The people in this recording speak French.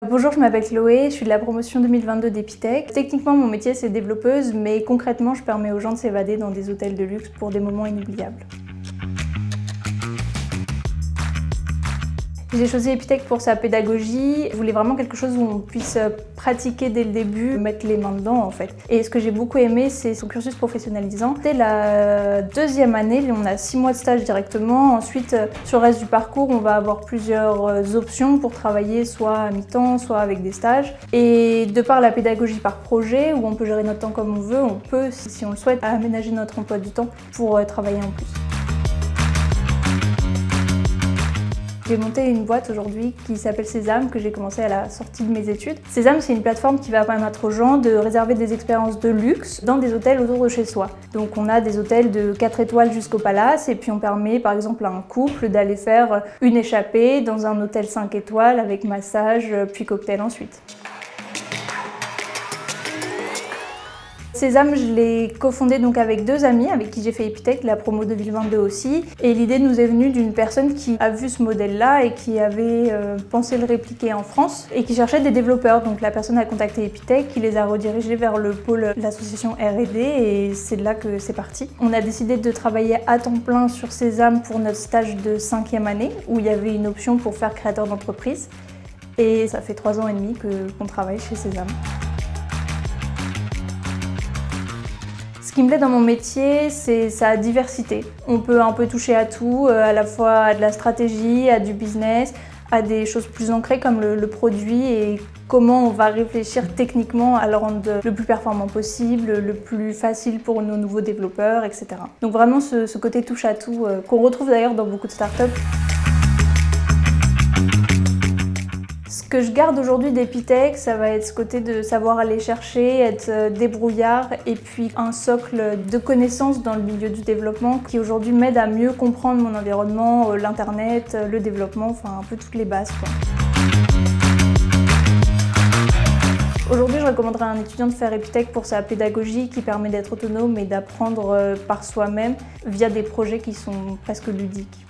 Bonjour, je m'appelle Chloé, je suis de la promotion 2022 d'Epitech. Techniquement, mon métier c'est développeuse, mais concrètement, je permets aux gens de s'évader dans des hôtels de luxe pour des moments inoubliables. J'ai choisi Epitech pour sa pédagogie. Je voulais vraiment quelque chose où on puisse pratiquer dès le début, mettre les mains dedans en fait. Et ce que j'ai beaucoup aimé, c'est son cursus professionnalisant. Dès la deuxième année, on a 6 mois de stage directement. Ensuite, sur le reste du parcours, on va avoir plusieurs options pour travailler soit à mi-temps, soit avec des stages. Et de par la pédagogie par projet, où on peut gérer notre temps comme on veut, on peut, si on le souhaite, aménager notre emploi du temps pour travailler en plus. J'ai monté une boîte aujourd'hui qui s'appelle Sésame, que j'ai commencé à la sortie de mes études. Sésame, c'est une plateforme qui va permettre aux gens de réserver des expériences de luxe dans des hôtels autour de chez soi. Donc on a des hôtels de 4 étoiles jusqu'au Palace et puis on permet par exemple à un couple d'aller faire une échappée dans un hôtel 5 étoiles avec massage puis cocktail ensuite. Sésame, je l'ai cofondé donc avec 2 amis avec qui j'ai fait Epitech, la promo 2022 aussi. Et l'idée nous est venue d'une personne qui a vu ce modèle-là et qui avait pensé le répliquer en France et qui cherchait des développeurs. Donc la personne a contacté Epitech, qui les a redirigés vers le pôle de l'association R&D et c'est de là que c'est parti. On a décidé de travailler à temps plein sur Sésame pour notre stage de 5e année où il y avait une option pour faire créateur d'entreprise. Et ça fait 3 ans et demi qu'on travaille chez Sésame. Ce qui me plaît dans mon métier, c'est sa diversité. On peut un peu toucher à tout, à la fois à de la stratégie, à du business, à des choses plus ancrées comme le produit et comment on va réfléchir techniquement à le rendre le plus performant possible, le plus facile pour nos nouveaux développeurs, etc. Donc vraiment ce côté touche à tout qu'on retrouve d'ailleurs dans beaucoup de startups. Ce que je garde aujourd'hui d'Epitech, ça va être ce côté de savoir aller chercher, être débrouillard et puis un socle de connaissances dans le milieu du développement qui aujourd'hui m'aide à mieux comprendre mon environnement, l'internet, le développement, enfin un peu toutes les bases, quoi. Aujourd'hui, je recommanderais à un étudiant de faire Epitech pour sa pédagogie qui permet d'être autonome et d'apprendre par soi-même via des projets qui sont presque ludiques.